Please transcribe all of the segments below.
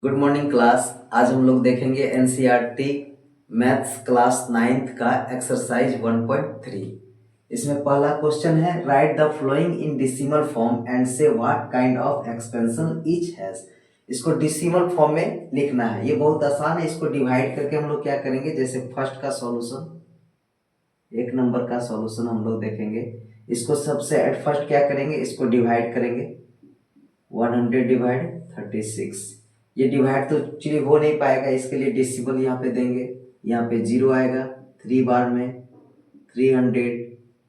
Good morning class. आज हम लोग देखेंगे एनसीईआरटी मैथ्स क्लास 9th का एक्सरसाइज 1.3। इसमें पहला क्वेश्चन है, write the flowing in decimal form and say what kind of expansion each has. इसको डेसिमल फॉर्म में लिखना है। ये बहुत आसान है। इसको डिवाइड करके हम लोग क्या करेंगे, जैसे फर्स्ट का सॉल्यूशन, एक नंबर का सॉल्यूशन हम लोग देखेंगे। इसको सबसे एट फर्स्ट क्या करेंगे, इसको डिवाइड करेंगे। 100 डिवाइड 36। ये डिवाइड तो एक्चुअली हो नहीं पाएगा, इसके लिए डेसिमल यहाँ पे देंगे। यहाँ पे 0 आएगा 3 बार में, 300।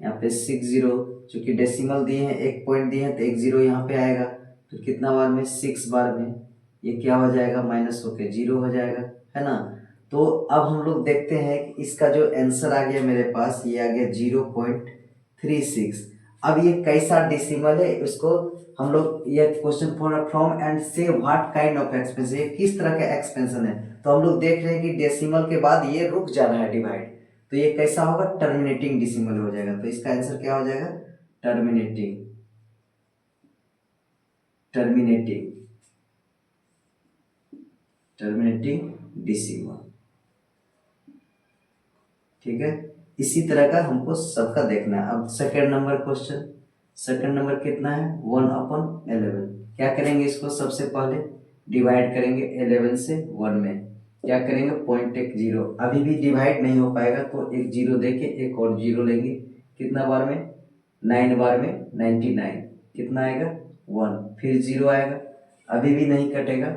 यहाँ पे 60, चूंकि डेसिमल दिए हैं, एक पॉइंट दिए हैं तो एक 0 यहाँ पे आएगा। फिर कितना बार में, 6 बार में। ये क्या हो जाएगा, माइनस होके 0 हो जाएगा, है ना। तो अब हम लोग देखते हैं कि इसका जो आंसर आ गया मेरे पास, ये आ गया 0.36। अब ये कैसा डेसिमल है, इसको हम लोग, ये question from and say what kind of expansion, ये किस तरह का एक्सपेंशन है। तो हम लोग देख रहे हैं कि डेसिमल के बाद ये रुक जा रहा है डिवाइड, तो ये कैसा होगा, टर्मिनेटिंग डेसिमल हो जाएगा। तो इसका आंसर क्या हो जाएगा, टर्मिनेटिंग टर्मिनेटिंग टर्मिनेटिंग डेसिमल। ठीक है, इसी तरह का हमको सबका देखना है। अब second number question, second number कितना है, 1/11। क्या करेंगे, इसको सबसे पहले डिवाइड करेंगे 11 से 1 में। क्या करेंगे, पॉइंट एक 0। अभी भी डिवाइड नहीं हो पाएगा तो एक 0 देके एक और 0 लेंगे। कितना बार में, 9 बार में 99। कितना आएगा, 1। फिर 0 आएगा, अभी भी नहीं कटेगा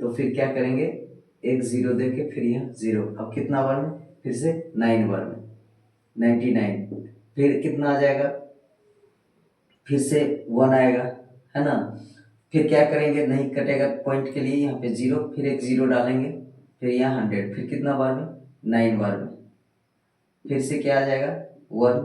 तो फिर क्या करेंगे, एक 0 देके फिर यहाँ 0। अब कितना बार में, फिर से 9 बार में 99। फिर कितना आ जाएगा, फिर से 1 आएगा, है ना। फिर क्या करेंगे, नहीं कटेगा पॉइंट के लिए, यहाँ पे 0, फिर एक 0 डालेंगे। फिर यहाँ 100, फिर कितना बार में, 9 बार में। फिर से क्या आ जाएगा, 1।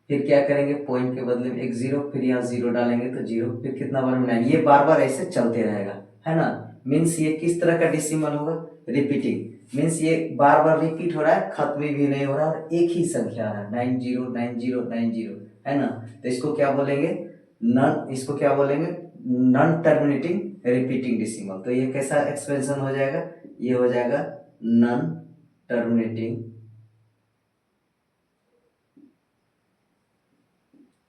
फिर क्या करेंगे, पॉइंट के बदले में एक 0, फिर यहाँ 0 डालेंगे तो 0, फिर कितना बार में, 9। ये बार बार ऐसे चलते रहेगा, है ना। मीन्स ये किस तरह का डेसिमल होगा, रिपीटिंग। मीन्स ये बार बार रिपीट हो रहा है, खत्म भी नहीं हो रहा, और एक ही संख्या आ रहा है, 909090, है ना। तो इसको क्या बोलेंगे, इसको क्या बोलेंगे, नॉन टर्मिनेटिंग रिपीटिंग डेसिमल। तो ये कैसा एक्सप्रेशन हो जाएगा, ये हो जाएगा non terminating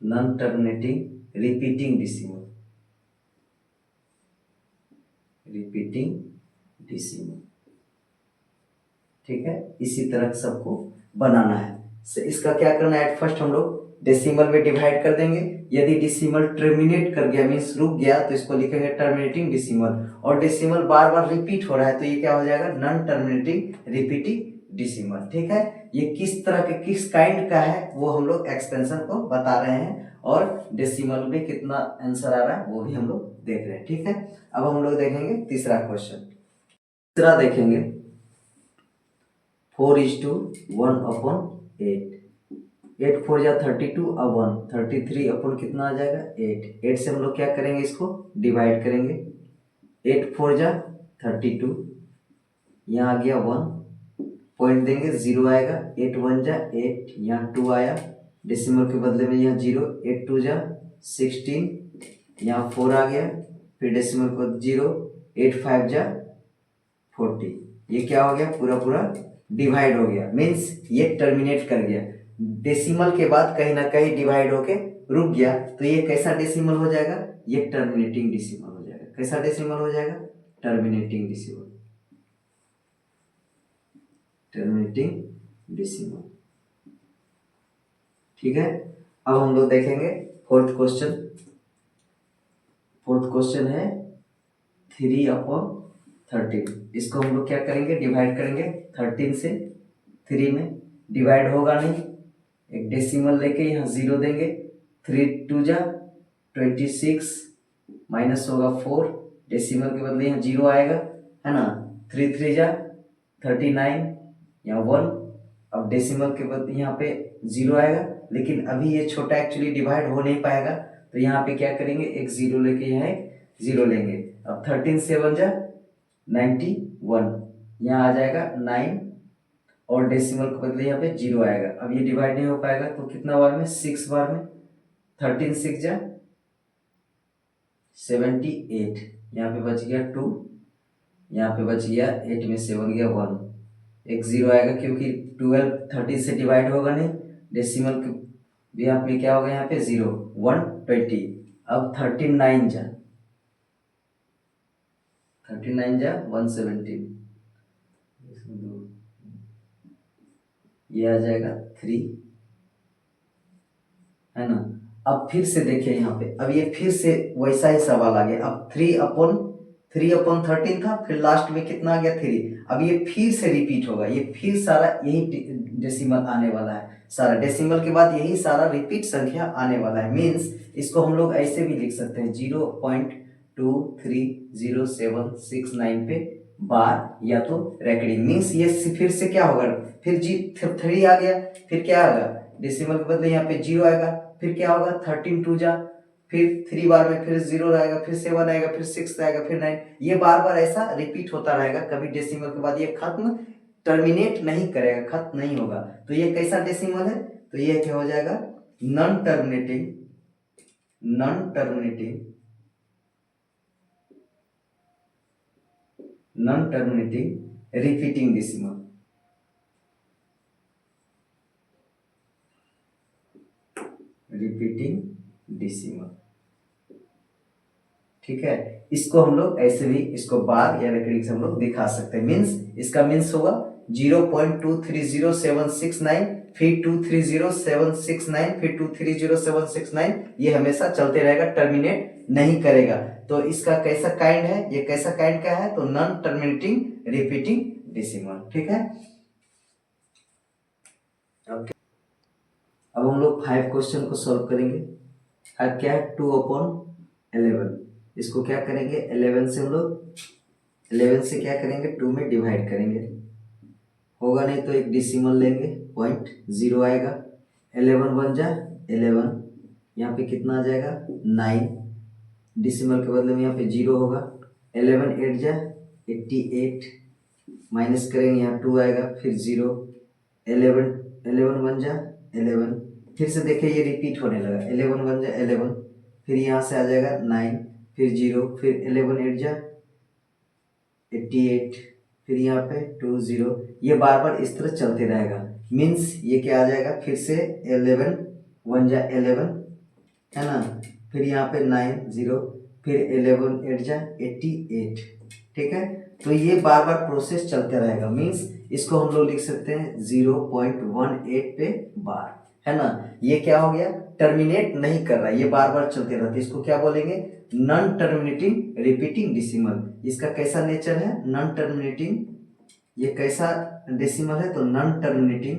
non terminating repeating decimal. Repeating decimal, ठीक है। इसी तरह सबको बनाना है। इसका क्या करना है, एट फर्स्ट हम लोग डेसिमल में डिवाइड कर देंगे। यदि डेसिमल टर्मिनेट कर गया, मीन्स रुक गया, तो इसको लिखेंगे टर्मिनेटिंग डेसिमल। और डेसिमल बार बार रिपीट हो रहा है तो ये क्या हो जाएगा, नॉन टर्मिनेटिंग रिपीटिंग डेसिमल। ठीक है, ये किस तरह के, किस काइंड का है, वो हम लोग एक्सपेंशन को बता रहे हैं, और डेसिमल में कितना आंसर आ रहा है वो भी हम लोग देख रहे हैं। ठीक है, अब हम लोग देखेंगे तीसरा क्वेश्चन। तीसरा देखेंगे, 4:1/8। 8 4 जा 32, अब 1 33 अपन कितना आ जाएगा, 8 से हम लोग क्या करेंगे, इसको डिवाइड करेंगे। 8 4 जा 32, यहाँ आ गया 1, पॉइंट देंगे 0 आएगा। 8 1 जा 8, यहाँ 2 आया, डेसिमल के बदले में यहाँ 0। 8 2 जा 16, यहाँ 4 आ गया, फिर डेसिमल को 0। 8 5 जा 40। ये क्या हो गया, पूरा पूरा डिवाइड हो गया, मीन्स ये टर्मिनेट कर गया। डेसिमल के बाद कहीं ना कहीं डिवाइड होके रुक गया, तो ये कैसा डेसिमल हो जाएगा, ये टर्मिनेटिंग डेसिमल हो जाएगा। कैसा डेसिमल हो जाएगा, टर्मिनेटिंग डेसिमल। टर्मिनेटिंग डेसिमल, ठीक है। अब हम लोग देखेंगे फोर्थ क्वेश्चन। फोर्थ क्वेश्चन है 3/13। इसको हम लोग क्या करेंगे, डिवाइड करेंगे 13 से। 3 में डिवाइड होगा नहीं, एक डेसिमल लेके यहाँ 0 देंगे। 3 2 जा 26, माइनस होगा 4, डेसिमल के बदले यहाँ 0 आएगा, है ना। 3 3 जा 39, यहाँ 1। अब डेसिमल के बदले यहाँ पे 0 आएगा, लेकिन अभी ये छोटा एक्चुअली डिवाइड हो नहीं पाएगा, तो यहाँ पे क्या करेंगे, एक 0 लेके यहाँ एक 0 लेंगे। अब 13 7 जा 91, यहाँ आ जाएगा 9, और डेसिमल के बदले यहाँ पे 0 आएगा। अब ये डिवाइड नहीं हो पाएगा तो कितना बार में, 6 बार में। 13 6 जा 78, यहाँ पे बच गया 2, यहाँ पे बच गया 8 में से 1 गया 1, एक 0 आएगा क्योंकि 12 13 से डिवाइड होगा नहीं, डेसिमल के भी यहाँ पे क्या होगा, यहाँ पे 0 1 20। अब 39 जा 117, ये आ जाएगा 3, है ना। अब फिर से देखिए यहाँ पे, अब ये फिर से वैसा ही सवाल आ गया। अब 3/13 था, फिर लास्ट में कितना आ गया 3। अब ये फिर से रिपीट होगा, ये फिर सारा यही डेसिमल आने वाला है, सारा डेसिमल के बाद यही सारा रिपीट संख्या आने वाला है। मीन्स इसको हम लोग ऐसे भी लिख सकते हैं 0.230769 पे बार या तो रेकरिंग। मीन्स ये फिर से क्या होगा, फिर 3 आ गया, फिर क्या आएगा डेसिमल के बदले यहाँ पे 0 आएगा, फिर क्या होगा 13 2 जा, फिर 3 बार में फिर 0 आएगा, फिर 7 आएगा, फिर 6 आएगा, फिर 9। ये बार बार ऐसा रिपीट होता रहेगा, कभी डेसिमल के बाद ये खत्म टर्मिनेट नहीं करेगा, खत्म नहीं होगा। तो ये कैसा डेसिमल है, तो ये क्या हो जाएगा नॉन टर्मिनेटिंग रिपीटिंग डेसिमल। ठीक है, इसको हम लोग ऐसे भी इसको बार या रेकरिंग से हम लोग दिखा सकते हैं। मीन्स इसका मीन्स होगा 0.230769, फिर 230769, फिर 230769, ये हमेशा चलते रहेगा, टर्मिनेट नहीं करेगा। तो इसका कैसा काइंड है, ये कैसा काइंड का है, तो नॉन टर्मिनेटिंग रिपीटिंग डेसिमल। ठीक है, अब हम लोग 5 क्वेश्चन को सॉल्व करेंगे। अब क्या है 2/11, इसको क्या करेंगे 11 से हम लोग 11 से क्या करेंगे 2 में डिवाइड करेंगे, होगा नहीं तो एक डिसिमल लेंगे 0.0 आएगा, 11 बन जा 11, यहाँ पे कितना आ जाएगा 9, डिसिमल के बदले में यहाँ पे 0 होगा, 11 8 जा 88, माइनस करेंगे यहाँ 2 आएगा, फिर 0, 11 11 बन जा 11, फिर से देखिए ये रिपीट होने लगा, 11 बन जा 11, फिर यहाँ से आ जाएगा 9, फिर 0, फिर 11 8 जा 88, फिर यहाँ पे 2 0, ये बार बार इस तरह चलते रहेगा। मीन्स ये क्या आ जाएगा फिर से 11 1 जा 11, है ना, फिर यहाँ पे 9 0, फिर 11 8 जा 88। ठीक है, तो ये बार बार प्रोसेस चलते रहेगा। मीन्स इसको हम लोग लिख सकते हैं 0.18 पे बार, है ना। ये क्या हो गया टर्मिनेट नहीं कर रहा, ये बार बार चलते रहते, इसको क्या बोलेंगे नॉन टर्मिनेटिंग रिपीटिंग डेसिमल। इसका कैसा नेचर है नॉन टर्मिनेटिंग, ये कैसा डेसिमल है तो नॉन टर्मिनेटिंग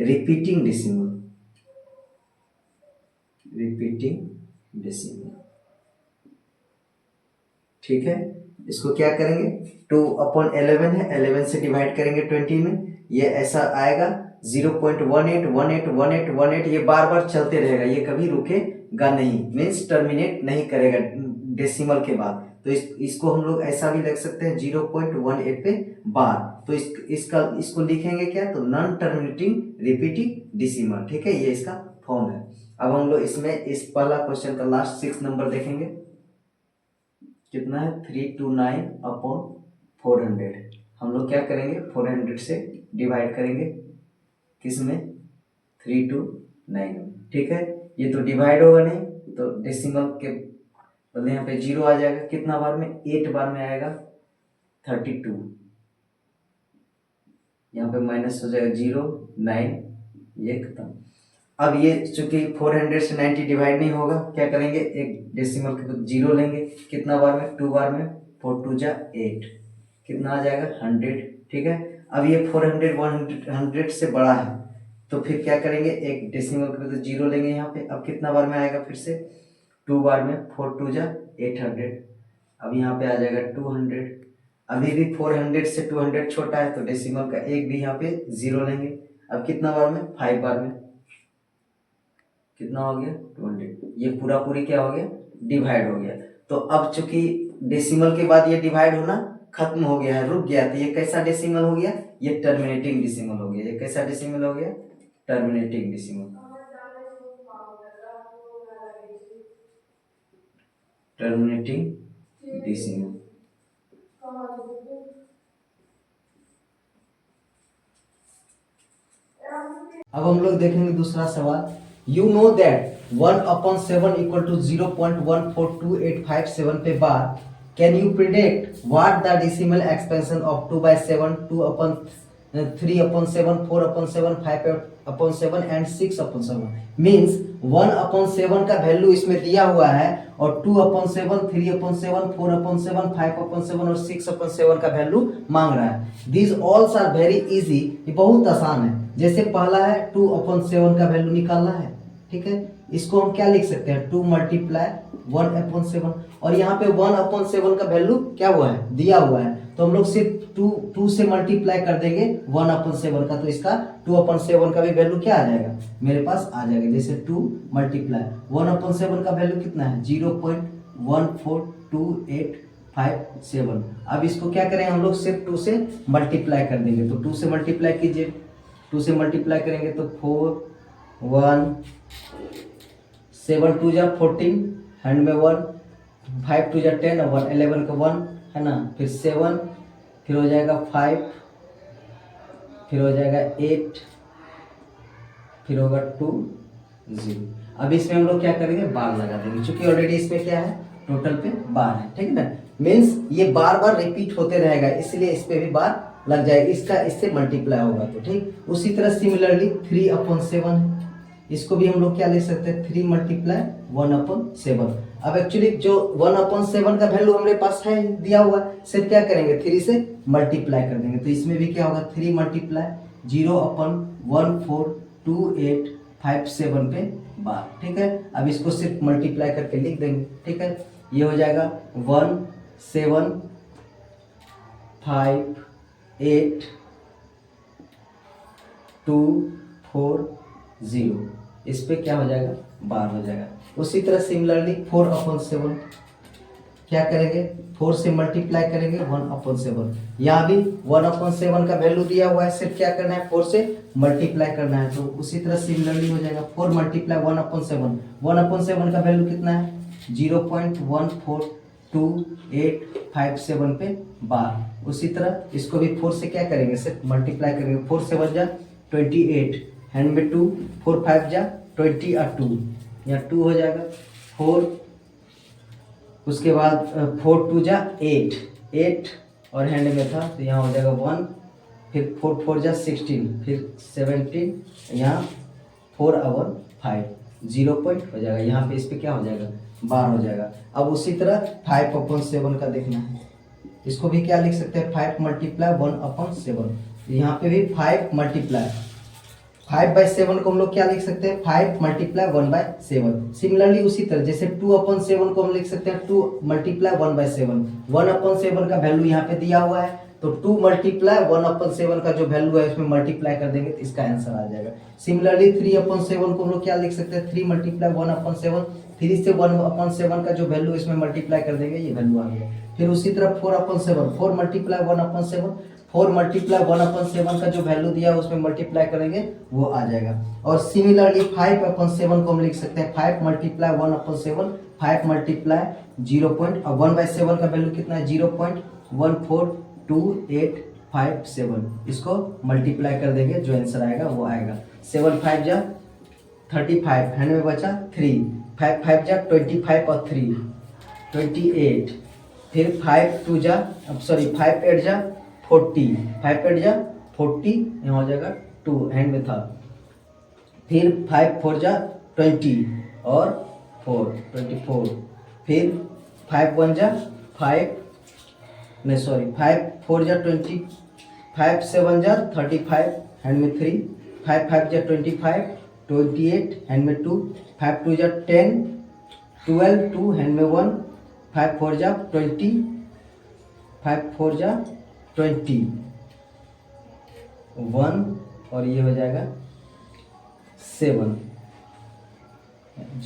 रिपीटिंग डेसिमल। ठीक है, इसको क्या करेंगे 2/11 है, 11 से डिवाइड करेंगे 20 में, ये ऐसा आएगा 0.18181818, ये बार बार चलते रहेगा, ये कभी रुकेगा नहीं, मीन्स टर्मिनेट नहीं करेगा डेसिमल के बाद। तो इसको हम लोग ऐसा भी लिख सकते हैं 0.18 पे बार। तो इसको लिखेंगे क्या तो नॉन टर्मिनेटिंग रिपीटिंग डेसिमल। ठीक है, ये इसका फॉर्म है। अब हम लोग इसमें इस पहला क्वेश्चन का लास्ट 6 नंबर देखेंगे, कितना है 329/400। हम लोग क्या करेंगे 400 से डिवाइड करेंगे, किस में 329 में। ठीक है, ये तो डिवाइड होगा नहीं, तो डेसिमल के बदले यहाँ पे 0 आ जाएगा, कितना बार में 8 बार में आएगा 32, यहाँ पे माइनस हो जाएगा 0 9, ये खत्म। अब ये चूंकि 400 से 90 डिवाइड नहीं होगा, क्या करेंगे एक डेसिमल के 0 लेंगे, कितना बार में 2 बार में, 4 2 जा 8, कितना आ जाएगा 100। ठीक है, अब ये 400 100 से बड़ा है, तो फिर क्या करेंगे एक डेसिमल के 0 लेंगे यहाँ पे, अब कितना बार में आएगा फिर से 2 बार में, 4 2 जा 800, अब यहाँ पे आ जाएगा 200। अभी भी 400 से 200 छोटा है, तो डेसिमल का एक भी यहाँ पे 0 लेंगे, अब कितना बार में 5 बार में, कितना हो गया 200, ये पूरा पूरी क्या हो गया डिवाइड हो गया। तो अब चूंकि डेसिमल के बाद ये डिवाइड होना खत्म हो गया है, रुक गया, तो ये कैसा डेसिमल हो गया, ये टर्मिनेटिंग डेसिमल हो गया। ये कैसा डेसिमल हो गया टर्मिनेटिंग डेसिमल। Terminating decimal. अब हम लोग देखेंगे दूसरा सवाल। You know that 1/7 equal to 0.142857 पे bar. Can you predict what the decimal expansion of 2/7, 2/3/7, 4/7, 5/7 and 6/7? Means 1/7 का वैल्यू इसमें दिया हुआ है और 2/7, 3/7, 4/7, 5/7 और 6/7 का वैल्यू मांग रहा है। दीज ऑल्स आर वेरी इजी, ये बहुत आसान है। जैसे पहला है 2/7 का वैल्यू निकालना है, ठीक है। इसको हम क्या लिख सकते हैं, 2 मल्टीप्लाई 1/7 और यहाँ पे 1/7 का वैल्यू क्या हुआ है, दिया हुआ है, तो हम लोग सिर्फ 2 से मल्टीप्लाई कर देंगे 1/7 का, तो इसका 2/7 का भी वैल्यू क्या आ जाएगा, मेरे पास आ जाएगा। जैसे 2 मल्टीप्लाई 1/7 का वैल्यू कितना है, 0.142857। अब इसको क्या करें हम लोग, सिर्फ 2 से मल्टीप्लाई कर देंगे, तो 2 से मल्टीप्लाई कीजिए, 2 से मल्टीप्लाई करेंगे तो 4 1 7 2 जा 14 हैंड में 1 5 2 जा 10 और 11 का 1 है ना, फिर 7 फिर हो जाएगा 5 फिर हो जाएगा 8 फिर होगा 2 0। अब इसमें हम लोग क्या करेंगे, बार लगा देंगे, क्योंकि ऑलरेडी इसमें क्या है, टोटल पे बार है, ठीक है ना। मीन्स ये बार बार रिपीट होते रहेगा, इसलिए इस पे भी बार लग जाएगा, इसका इससे मल्टीप्लाई होगा तो ठीक। उसी तरह सिमिलरली 3/7, इसको भी हम लोग क्या ले सकते हैं, 3 मल्टीप्लाई 1/7। अब एक्चुअली जो 1/7 का वैल्यू हमारे पास है दिया हुआ, सिर्फ क्या करेंगे 3 से मल्टीप्लाई कर देंगे, तो इसमें भी क्या होगा, 3 मल्टीप्लाई 0/142857 पे बार, ठीक है। अब इसको सिर्फ मल्टीप्लाई करके लिख देंगे, ठीक है। ये हो जाएगा 1 7 5 8 2 4 0, इस पे क्या हो जाएगा, बार हो जाएगा। उसी तरह सिमिलरली 4/7 क्या करेंगे, 4 से मल्टीप्लाई करेंगे 1/7, यहाँ भी 1/7 का वैल्यू दिया हुआ है, सिर्फ क्या करना है 4 से मल्टीप्लाई करना है, तो उसी तरह सिमिलरली हो जाएगा 4 मल्टीप्लाई 1/7, 1/7 का वैल्यू कितना है 0.142857 पे बार। उसी तरह इसको भी 4 से क्या करेंगे, सिर्फ मल्टीप्लाई करेंगे, 4 से 1 जा 28 हैंड में 2 4 5 जा 20 और 2 यहाँ 2 हो जाएगा 4, उसके बाद 4 2 जा 8 और हैंड में था तो यहाँ हो जाएगा 1, फिर 4 4 जा 16, फिर 17, यहाँ 4 और 5 0 पॉइंट हो जाएगा, यहाँ पे इस पे क्या हो जाएगा, बार हो जाएगा। अब उसी तरह 5/7 का देखना है, इसको भी क्या लिख सकते हैं, 5 मल्टीप्लाई 1/7, यहाँ पे भी 5 मल्टीप्लाई 5/7 को हम लोग क्या लिख सकते हैं, 5 मल्टीप्लाई 1/7। सिमिलरली उसी तरह जैसे 2/7 को हम लिख सकते हैं 2 मल्टीप्लाई 1/7, 1/7 का वैल्यू यहाँ पे दिया हुआ है, तो 2 मल्टीप्लाई 1/7 का जो वैल्यू है उसमें मल्टीप्लाई कर देंगे तो इसका आंसर आ जाएगा। सिमिलरली 3/7 को हम लोग क्या लिख सकते हैं, 3 मल्टीप्लाई 1/7, 3 से 1/7 का जो वैल्यू इसमें मल्टीप्लाई कर देंगे, ये वैल्यू आ गया। फिर उसी तरह 4/7, 4 मल्टीप्लाई 1/7, 4 मल्टीप्लाई 1/7 का जो वैल्यू दिया है उसमें मल्टीप्लाई करेंगे वो आ जाएगा। और सिमिलरली 5/7 को हम लिख सकते हैं 5 मल्टीप्लाई 1/7, 5 मल्टीप्लाई 1/7 का वैल्यू कितना है 0.142857, इसको मल्टीप्लाई कर देंगे जो आंसर आएगा वो आएगा। 7 5 जा 35 हैंड में बचा 3, 5 5 जा 25 और 3 28, फिर 5 2 जा 5 8 जा 40, 5 8 जा 40 यहाँ हो जाएगा 2 हैंड में था, फिर 5 4 जा 20 और 4 24, फिर 5 1 जा 5 4 जा 20, 5 7 जा 35 हैंड में 3, 5 5 जा 25 28 हैंड में 2, 5 2 जा 10 12 2 हैंड में 1, 5 4 जा 20, 5 4 जा 20 1 और ये हो जाएगा 7,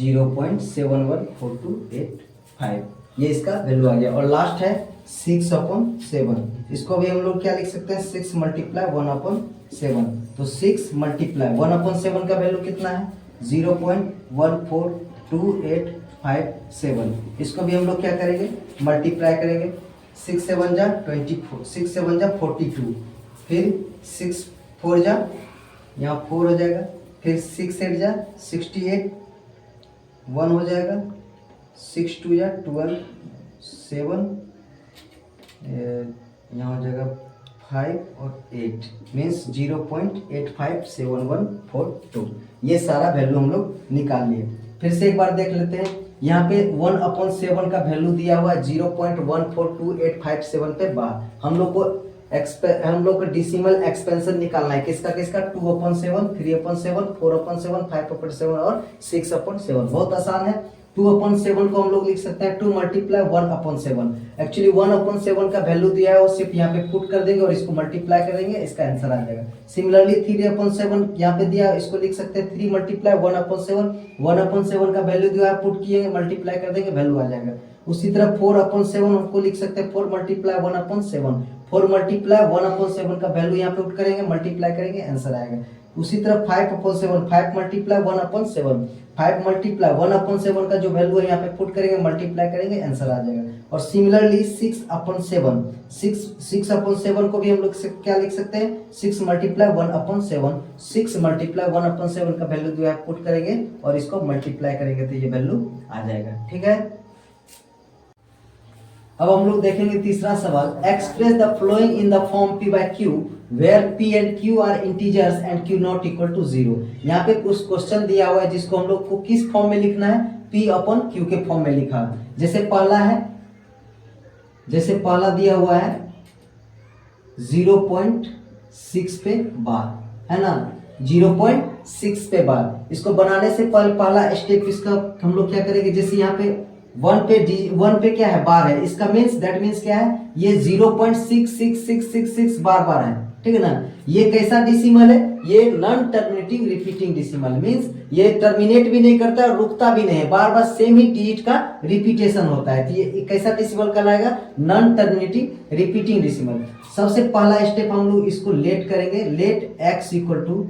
0.714285, ये इसका वैल्यू आ गया। और लास्ट है 6/7, इसको भी हम लोग क्या लिख सकते हैं 6 मल्टीप्लाई 1/7, तो 6 मल्टीप्लाई 1/7 का वैल्यू कितना है 0.1428 7 इसको भी हम लोग क्या करेंगे मल्टीप्लाई करेंगे। 6 7 जा 24, 6 7 जा 42, फिर 6 4 जा यहाँ 4 हो जाएगा, फिर 6 8 जा 68, 1 हो जाएगा, 6 2 जा 12, 7 यहाँ हो जाएगा 5 और 8 मीन्स 0.857142। ये सारा वैल्यू हम लोग निकाल लिए। फिर से एक बार देख लेते हैं, यहाँ पे 1/7 का वैल्यू दिया हुआ है 0.142857 पे बार। हम लोग को डिसिमल एक्सपेंशन निकालना है किसका किसका 2/7, 3/7, 4/7, 5/7 और 6/7। बहुत आसान है। 2/7 को हम लोग लिख सकते हैं 2 मल्टीप्लाई 1/7। एक्चुअली 1/7 का वैल्यू दिया है वो सिर्फ यहाँ पे पुट कर देंगे और इसको मल्टीप्लाई करेंगे, इसका आंसर आ जाएगा। सिमिलरली 3/7 यहाँ पे दिया, इसको लिख सकते हैं 3 मल्टीप्लाई 1/7। 1/7 का वैल्यू दिया है, पुट किए मल्टीप्लाई कर देंगे, वैल्यू आ जाएगा। उसी तरह 4/7 हमको लिख सकते हैं 4 मल्टीप्लाई 1/7। 4 मल्टीप्लाई 1/7 का वैल्यू यहाँ पे पुट करेंगे, मल्टीप्लाई करेंगे, आंसर आएगा। उसी तरह 5/7, 5 मल्टीप्लाई 1/7, 5 मल्टीप्लाई 1/7 का जो वैल्यू है यहाँ पे पुट करेंगे, मल्टीप्लाई करेंगे, आंसर आ जाएगा। और सिमिलरली 6/7, 6/7 को भी हम लोग क्या लिख सकते हैं 6 मल्टीप्लाई 1/7। 6 मल्टीप्लाई 1/7 का वैल्यू जो है पुट करेंगे और इसको मल्टीप्लाई करेंगे तो ये वैल्यू आ जाएगा। ठीक है, अब हम लोग देखेंगे तीसरा सवाल। Express the flowing in the form P by Q where P and Q are integers and Q not equal to 0। यहाँ पे कुछ क्वेश्चन दिया हुआ है जिसको हम लोग को किस फॉर्म में लिखना है, P/Q के फॉर्म में लिखा। जैसे पहला दिया हुआ है 0.6 पे बार, है ना, 0.6 पे बार। इसको बनाने से पहला स्टेप इसका हम लोग क्या करेंगे, जैसे यहाँ पे 1 पे क्या है बार है, इसका दैट मीन्स क्या है, ये 0.66666 बार है। ठीक है ना। ये कैसा डिसिमल है, ये non terminating repeating decimal means ये टर्मिनेट भी नहीं करता और रुकता भी नहीं है, बार बार सेम ही डिजिट का रिपीटेशन होता है। तो ये कैसा डिसिमल कहलाएगा, नॉन टर्मिनेटिंग रिपीटिंग डिसिमल। सबसे पहला स्टेप हम लोग इसको लेट करेंगे, लेट x इक्वल टू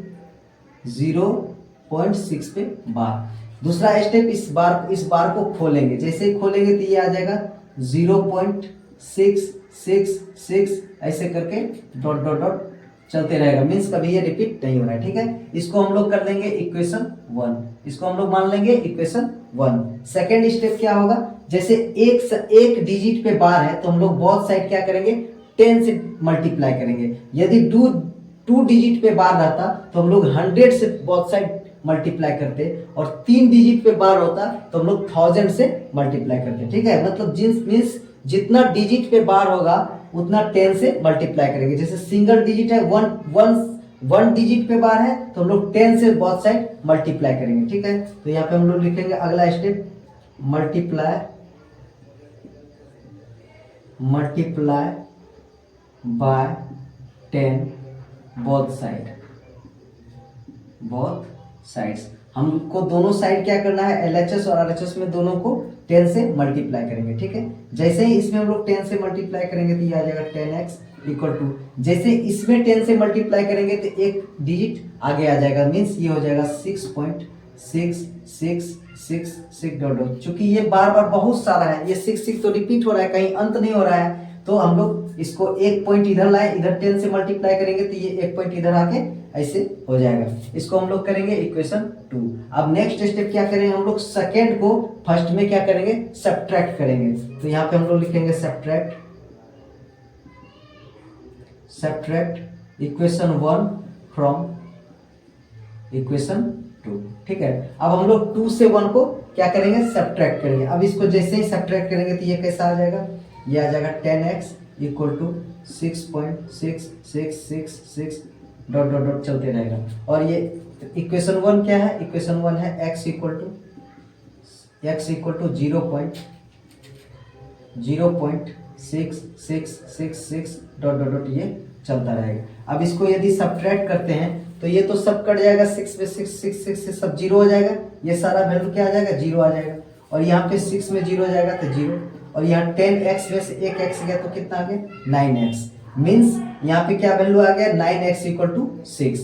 0.6 पे बार। दूसरा स्टेप इस बार को खोलेंगे, जैसे ही खोलेंगे तो ये आ जाएगा 0.666 ऐसे करके डॉट डॉट डॉट चलते रहेगा, मीन्स कभी ये रिपीट नहीं हो रहा है। ठीक है, इसको हम लोग कर देंगे इक्वेशन 1, इसको हम लोग मान लेंगे इक्वेशन 1। सेकेंड स्टेप क्या होगा, जैसे एक डिजिट पे बार है तो हम लोग बोथ साइड क्या करेंगे 10 से मल्टीप्लाई करेंगे। यदि 2 डिजिट पे बार रहता तो हम लोग 100 से बोथ साइड मल्टीप्लाई करते, और 3 डिजिट पे बार होता तो हम लोग 1000 से मल्टीप्लाई करते। ठीक है, मतलब मीन्स जितना डिजिट पे बार होगा उतना 10 से मल्टीप्लाई करेंगे। जैसे सिंगल डिजिट है, वन डिजिट पे बार है तो हम लोग 10 से बोथ साइड मल्टीप्लाई करेंगे। ठीक है, तो यहाँ पे हम लोग लिखेंगे अगला step multiply by 10 both sides. हमको दोनों साइड क्या करना है, LHS और RHS में दोनों को 10 से मल्टीप्लाई करेंगे। ठीक है, जैसे ही इसमें हम लोग 10 से मल्टीप्लाई करेंगे तो ये आ जाएगा 10x इक्वल टू, जैसे इसमें 10 से मल्टीप्लाई करेंगे तो एक डिजिट आगे आ जाएगा, मीन्स ये हो जाएगा 6.6666 डॉट डॉट। चूंकि ये बार बार बहुत सारा है, ये 6 तो रिपीट हो रहा है, कहीं अंत नहीं हो रहा है, तो हम लोग इसको एक पॉइंट इधर लाए, इधर 10 से मल्टीप्लाई करेंगे तो ये एक पॉइंट इधर आके ऐसे हो जाएगा। इसको हम लोग करेंगे इक्वेशन 2। अब नेक्स्ट स्टेप क्या करेंगे, हम लोग सेकेंड को फर्स्ट में क्या करेंगे सब्ट्रैक्ट करेंगे। तो यहाँ पे हम लोग लिखेंगे सब्ट्रैक्ट इक्वेशन 1 फ्रॉम इक्वेशन 2। ठीक है, अब हम लोग 2 से 1 को क्या करेंगे सब्ट्रैक्ट करेंगे। अब इसको जैसे ही सब्ट्रैक्ट करेंगे तो ये कैसा आ जाएगा, ये आ जाएगा 10x equal to 6.6666 dot dot dot चलते रहेगा। और ये इक्वेशन 1 क्या है, इक्वेशन 1 है x equal to 0.66666 dot dot dot ये चलता रहेगा। अब इसको यदि सब्ट्रैक्ट करते हैं तो ये तो सब कट जाएगा, 6 में 6 से सब 0 हो जाएगा, ये सारा वैल्यू क्या आ जाएगा 0 आ जाएगा। और यहाँ पे 6 में 0 हो जाएगा तो 0, और यहाँ 10x में से 1x गया तो कितना आ गया 9x, मीन्स यहाँ पे क्या वैल्यू आ गया 9x इक्वल टू 6,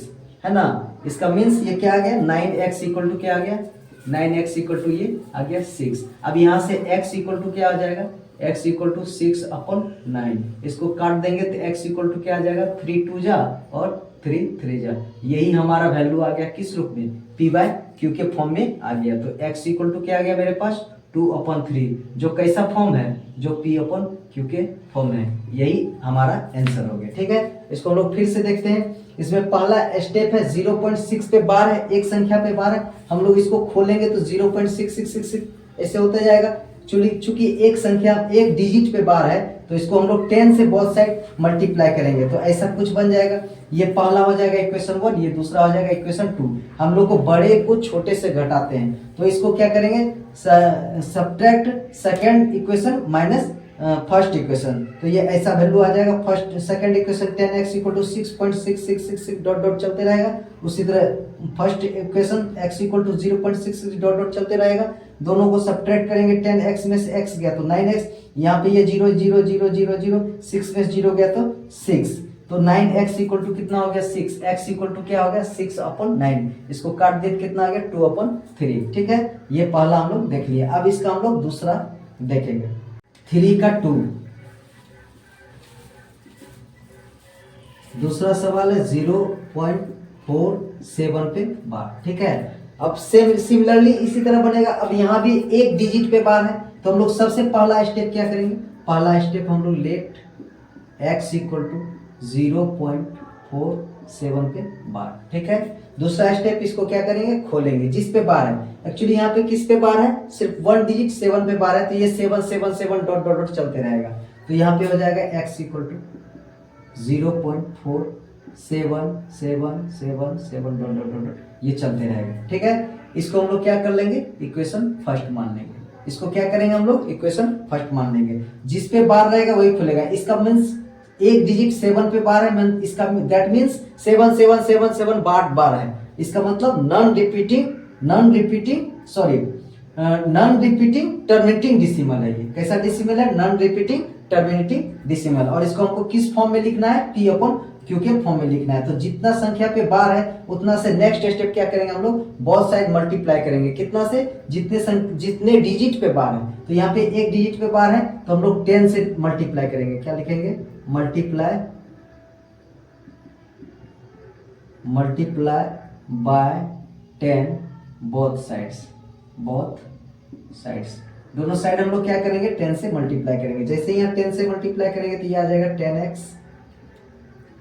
है ना। इसका मीन्स ये क्या आ गया 9x इक्वल टू क्या आ गया 9x इक्वल टू ये आ गया 6। अब यहाँ से x इक्वल टू क्या आ जाएगा, x इक्वल टू 6/9। इसको काट देंगे तो x इक्वल टू क्या आ जाएगा, 3 2 जा और 3 3 जा। यही हमारा वैल्यू आ गया किस रूप में, p/q के फॉर्म में आ गया। तो x इक्वल टू क्या आ गया मेरे पास, 2/3, जो कैसा फॉर्म है, जो p/q के फॉर्म है। यही हमारा आंसर हो गया। ठीक है, इसको हम लोग फिर से देखते हैं। इसमें पहला स्टेप है 0.6 पे बार है, एक संख्या पे बार है। हम लोग इसको खोलेंगे तो 0.6666 ऐसे होता जाएगा। चूंकि एक संख्या एक डिजिट पे बार है तो इसको हम लोग 10 से बोथ साइड मल्टीप्लाई करेंगे तो ऐसा कुछ बन जाएगा। ये पहला हो जाएगा इक्वेशन 1, ये दूसरा हो जाएगा इक्वेशन 2। हम लोग को बड़े को छोटे से घटाते हैं तो इसको क्या करेंगे, subtract second equation minus first equation. तो ये ऐसा वैल्यू आ जाएगा। First second equation 10x equal to 6.6666 dot dot चलते रहेगा। उसी तरह first equation x equal to 0.66 dot dot चलते रहेगा। दोनों को सब्ट्रैक्ट करेंगे, 10x में से x गया तो 9x, यहाँ पे ये 0 0 0 0 0, 6 में से 0 गया तो 6। तो 9x इक्वल टू कितना हो गया, 6। x इक्वल टू क्या हो गया, 6/9। इसको काट दिए कितना आ गया, 2/3। ठीक है, ये पहला हम लोग देख लिया। अब इसका हम लोग दूसरा देखेंगे, 3 का 2। दूसरा सवाल है 0.47 पे बार। ठीक है, अब सेम सिमिलरली इसी तरह बनेगा। अब यहाँ भी एक डिजिट पे बार है तो हम लोग सबसे पहला स्टेप क्या करेंगे, पहला स्टेप हम लोग लेट x इक्वल टू 0.47 पे बार। ठीक है, दूसरा स्टेप इसको क्या करेंगे, खोलेंगे जिस पे बार है। एक्चुअली यहाँ पे किस पे बार है, सिर्फ 1 डिजिट 7 पे बार है तो ये 7 7 7 डॉट डॉट डॉट चलते रहेगा। तो यहाँ पे हो जाएगा x equal to 0.477777 dot dot dot ये चलते रहेगा। ठीक है, इसको हम लोग क्या कर लेंगे, इक्वेशन फर्स्ट मान लेंगे। इसको क्या करेंगे हम लोग, इक्वेशन फर्स्ट मान लेंगे। जिस पे बार रहेगा वही खुलेगा। इसका मीन्स एक डिजिट 7 पे बार है, इसका दैट मीन्स 7 7 7 7 बार है। इसका मतलब नॉन रिपीटिंग टर्मिनेटिंग डिसिमल है। ये कैसा डिसिमल है, नॉन रिपीटिंग टर्मिनेटिंग डिसिमल। और इसको हमको किस फॉर्म में लिखना है, p/q के फॉर्म में लिखना है। तो जितना संख्या पे बार है उतना से नेक्स्ट स्टेप क्या करेंगे हम लोग, बोथ साइड मल्टीप्लाई करेंगे। कितना से, जितने डिजिट पे बार है। तो यहाँ पे एक डिजिट पे बार है तो हम लोग 10 से मल्टीप्लाई करेंगे। क्या लिखेंगे, मल्टीप्लाई बाय 10 बोथ साइड्स। दोनों साइड हम लोग क्या करेंगे, 10 से मल्टीप्लाई करेंगे। जैसे यहाँ 10 से मल्टीप्लाई करेंगे तो ये आ जाएगा 10x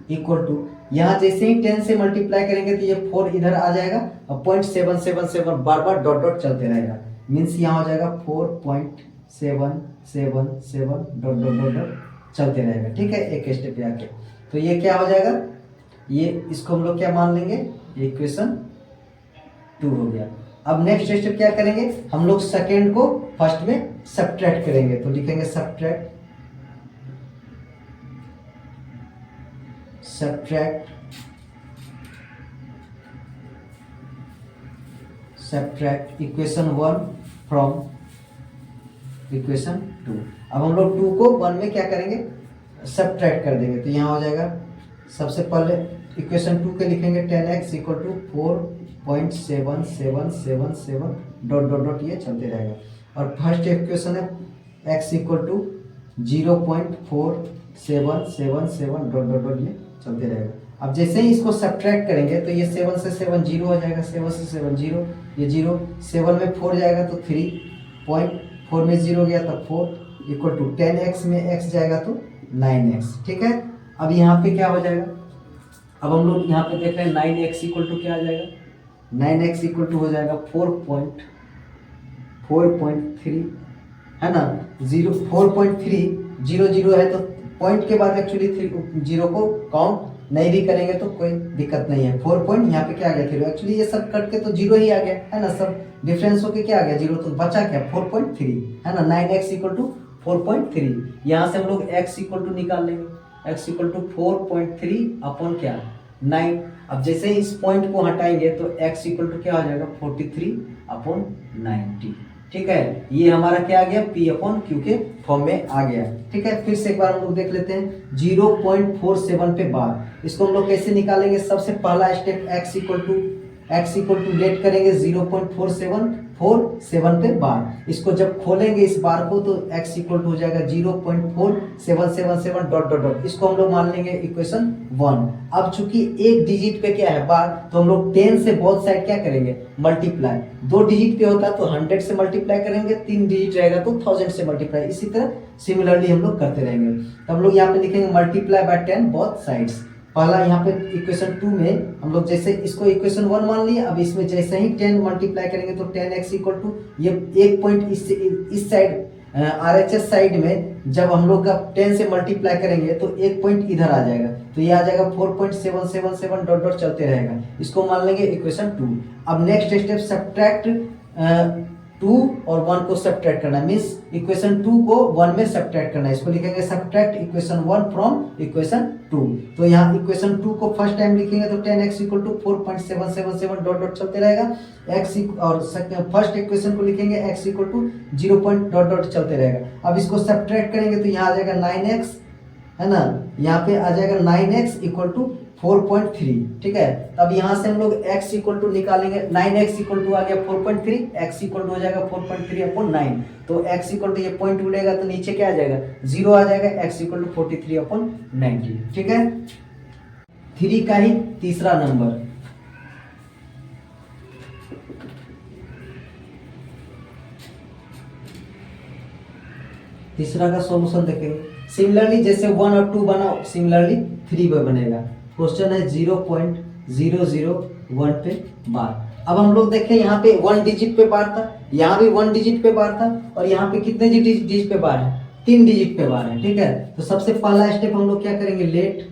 इक्वल टू, यहाँ जैसे ही 10 से मल्टीप्लाई करेंगे तो ये 4 इधर आ जाएगा और 0.777 बार बार डॉट डॉट चलते रहेगा। मीन्स यहाँ हो जाएगा 4.777 डॉट डॉट डॉट डॉट चलते रहेगा। ठीक है, एक स्टेप पे आके तो ये क्या हो जाएगा, ये इसको हम लोग क्या मान लेंगे, इक्वेशन 2 हो गया। अब नेक्स्ट स्टेप क्या करेंगे, हम लोग सेकेंड को फर्स्ट में सब्ट्रैक्ट करेंगे। तो लिखेंगे सब्ट्रैक्ट इक्वेशन 1 फ्रॉम इक्वेशन 2। अब हम लोग 2 को 1 में क्या करेंगे, सब्ट्रैक्ट कर देंगे। तो यहाँ हो जाएगा, सबसे पहले इक्वेशन 2 के लिखेंगे 10x equal to 4.7777 dot dot dot ये चलते रहेगा। और फर्स्ट इक्वेशन है x equal to 0.4777 dot dot dot ये चलते रहेगा। अब जैसे ही इसको सब्ट्रैक्ट करेंगे तो ये 7 से 7 0 हो जाएगा, 7 से 7 0, ये 0, 7 में 4 जाएगा तो 3.4 में 0 गया तो 4 इक्वल टू 10x में x जाएगा तो 9x। ठीक है, अब यहाँ पे क्या हो जाएगा, अब हम लोग यहाँ पे देख रहे हैं 9x इक्वल टू क्या आ जाएगा, 9x इक्वल टू हो जाएगा 4.3 है ना, 4.3 0 है तो पॉइंट के बाद एक्चुअली 0 को काउंट नहीं भी करेंगे तो कोई दिक्कत नहीं है। 4 पॉइंट यहाँ पे क्या आ गया 3, एक्चुअली ये सब कट के तो 0 ही आ गया है ना, सब डिफरेंस होके क्या आ गया 0, तो बचा क्या 4.3 है ना। 9x इक्वल टू 4.3, यहाँ से हम लोग x इक्वल टू निकाल लेंगे, x इक्वल टू 4.3 अपॉन क्या 9। अब जैसे ही इस पॉइंट को हटाएंगे तो x इक्वल टू क्या हो जाएगा 43/90। ठीक है, ये हमारा क्या आ गया p/q के फॉर्म में आ गया। ठीक है, फिर से एक बार हम लोग देख लेते हैं 0.47 पे बार। इसको हम लोग कैसे निकालेंगे, सबसे पहला step x equal to let करेंगे 0.47, 0.47 पे बार। इसको जब खोलेंगे इस बार को तो x इक्वल टू हो जाएगा 0.4777 डॉट डॉट डॉट, इसको हम लोग मान लेंगे इक्वेशन 1। अब चूंकि एक डिजिट पे क्या है बार, तो हम लोग 10 से बोथ साइड क्या करेंगे मल्टीप्लाई। 2 डिजिट पे होता तो 100 से मल्टीप्लाई करेंगे, 3 डिजिट रहेगा तो 1000 से मल्टीप्लाई, इसी तरह सिमिलरली हम लोग करते रहेंगे। तो हम लोग यहाँ पे लिखेंगे मल्टीप्लाई बाय 10 बोथ साइड्स। पहला यहाँ पे इक्वेशन 2 में हम लोग जैसे इसको इक्वेशन 1 मान लिए, अब इसमें जैसे ही 10 मल्टीप्लाई करेंगे तो 10x इक्वल टू ये एक पॉइंट इस साइड RHS साइड में जब हम लोग का 10 से मल्टीप्लाई करेंगे तो एक पॉइंट इधर आ जाएगा, तो ये आ जाएगा 4.777 डॉट डॉट चलते रहेगा, इसको मान लेंगे इक्वेशन 2। अब नेक्स्ट स्टेप सब्ट्रैक्ट 2 और 1 को सब्ट्रैक्ट करना, मींस इक्वेशन 2 को 1 में सब्ट्रैक्ट करना है, इसको लिखेंगे सब्ट्रैक्ट इक्वेशन 1 फ्रॉम इक्वेशन 2। तो यहाँ इक्वेशन 2 को फर्स्ट टाइम लिखेंगे तो 10x equal to 4.777 dot dot चलते रहेगा x, और फर्स्ट इक्वेशन को लिखेंगे x equal to 0 point dot dot चलते रहेगा। अब इसको सब्ट्रैक्ट करेंगे तो यहाँ आ जाएगा 9x, है ना, यहाँ पे आ जाएगा 9x इक्वल टू 4.3, ठीक है। तब यहाँ से हम लोग x इक्वल टू निकालेंगे, 9x इक्वल टू आ गया 4.3, x इक्वल टू हो जाएगा 4.3 अपॉन 9, तो x इक्वल टू ये पॉइंट उड़ेगा तो नीचे क्या आ जाएगा 0 आ जाएगा, x इक्वल टू 43 अपॉन 90, ठीक है। 3 का ही तीसरा नंबर, तीसरा का सॉल्यूशन देखेंगे। सिमिलरली जैसे 1 और 2 बना, सिमिलरली 3 पे बनेगा। क्वेश्चन है 0.001 पे बार। अब हम लोग देखें यहाँ पे 1 डिजिट पे बार था, यहाँ भी 1 डिजिट पे बार था, और यहाँ पे कितने डिजिट पे बार है 3 डिजिट पे बार है, ठीक है। तो सबसे पहला स्टेप हम लोग क्या करेंगे, लेट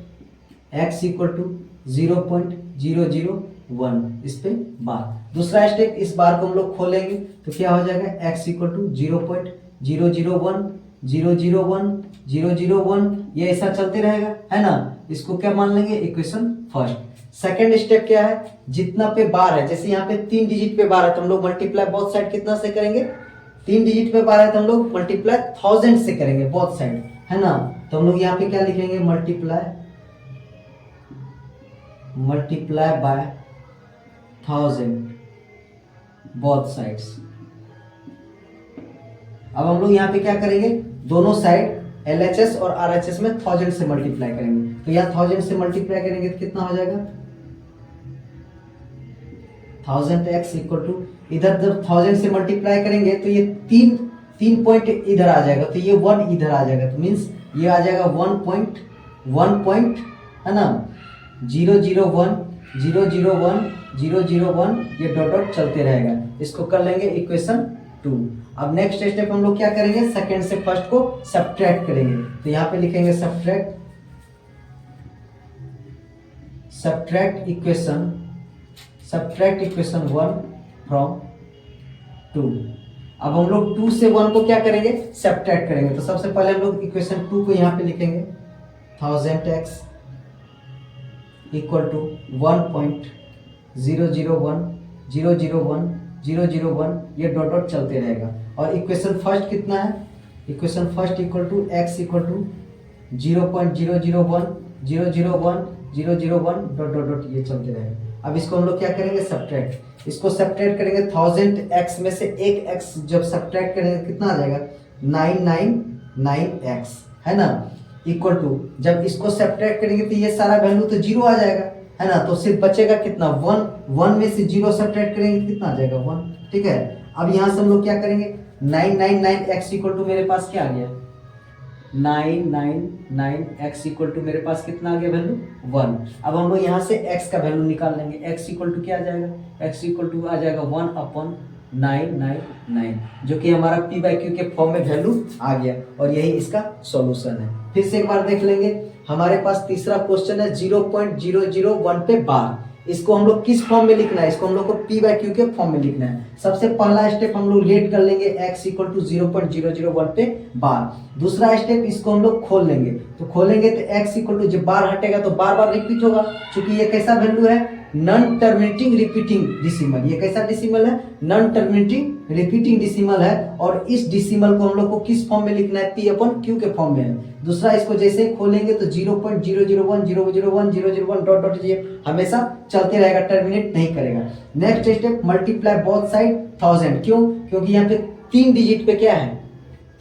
x इक्वल टू 0.001 इस पे बार। दूसरा स्टेप इस बार को हम लोग खोलेंगे तो क्या हो जाएगा x इक्वल टू 0.001 001 001, ये ऐसा चलते रहेगा, है ना। इसको क्या मान लेंगे इक्वेशन फर्स्ट। सेकंड स्टेप क्या है, जितना पे बार है, जैसे यहाँ पे 3 डिजिट पे बार है तो हम लोग मल्टीप्लाई बोथ साइड कितना से करेंगे, 3 डिजिट पे बार है तो हम लोग मल्टीप्लाई 1000 से करेंगे बोथ साइड, है ना। तो हम लोग यहाँ पे क्या लिखेंगे, मल्टीप्लाई बाय 1000 बोथ साइड्स। अब हम लोग यहाँ पे क्या करेंगे, दोनों साइड LHS और RHS में 1000 से मल्टीप्लाई करेंगे, तो यहाँ 1000 से मल्टीप्लाई करेंगे तो कितना हो जाएगा 1000x इक्वल टू, इधर जब 1000 से मल्टीप्लाई करेंगे तो ये तीन पॉइंट इधर आ जाएगा, तो ये 1 इधर आ जाएगा, तो मीन्स ये आ जाएगा 1 पॉइंट, है ना, 001 001 001, ये डॉट डॉट चलते रहेगा। इसको कर लेंगे इक्वेशन 2। अब नेक्स्ट स्टेप हम लोग क्या करेंगे, सेकंड से फर्स्ट को सब्ट्रैक्ट करेंगे, तो यहाँ पे लिखेंगे सब्ट्रैक्ट इक्वेशन 1 फ्रॉम 2। अब हम लोग 2 से 1 को क्या करेंगे, सब्ट्रैक्ट करेंगे। तो सबसे पहले हम लोग इक्वेशन 2 को यहाँ पे लिखेंगे 1000x इक्वल टू 1.001 001 ये डॉट डॉट चलते रहेगा। और इक्वेशन फर्स्ट कितना है, equation first equal to x equal to 0.001 dot dot dot ये चलते रहेगा। अब इसको हम लोग क्या करेंगे, सब्ट्रैक्ट, इसको सब्ट्रैक्ट करेंगे 1000x में से एक x जब सब्ट्रैक्ट करेंगे कितना आ जाएगा 999x, है ना, इक्वल टू, जब इसको सब्ट्रैक्ट करेंगे तो ये सारा वैल्यू तो 0 आ जाएगा, है ना, तो सिर्फ बचेगा कितना 1 में से 0 सब्ट्रैक्ट करेंगे कितना आ जाएगा 1, ठीक है। अब यहाँ से हम लोग क्या करेंगे, 999x इक्वल टू मेरे पास क्या आ गया 999x इक्वल टू मेरे पास कितना आ गया वैल्यू 1। अब हम लोग यहाँ से x का वैल्यू निकाल लेंगे, x इक्वल टू क्या आ जाएगा, x इक्वल टू आ जाएगा 1/999, जो कि हमारा p/q के फॉर्म में वैल्यू आ गया, और यही इसका सॉल्यूशन है। फिर से एक बार देख लेंगे, हमारे पास तीसरा क्वेश्चन है 0.001 पे बार। इसको हम लोग किस फॉर्म में लिखना है, इसको हम लोग को p/q के फॉर्म में लिखना है। सबसे पहला स्टेप हम लोग लेट कर लेंगे x इक्वल टू 0.001 पे बार। दूसरा स्टेप इसको हम लोग खोल लेंगे, तो खोलेंगे तो x इक्वल टू, जब बार हटेगा तो बार बार रिपीट होगा, क्योंकि ये कैसा वैल्यू है नॉन टर्मिनेटिंग रिपीटिंग डिसिमल। ये कैसा डिसिमल है? नॉन टर्मिनेटिंग रिपीटिंग डिसिमल है। और इस डिसिमल को हम लोग को किस फॉर्म में लिखना है? P अपन Q के फॉर्म में है। दूसरा, इसको जैसे ही खोलेंगे तो 0.001 डॉट डॉट, ये हमेशा चलते रहेगा, टर्मिनेट नहीं करेगा। Next step, multiply both side 1000। क्यों? क्योंकि यहाँ पे 3 डिजिट पे क्या है?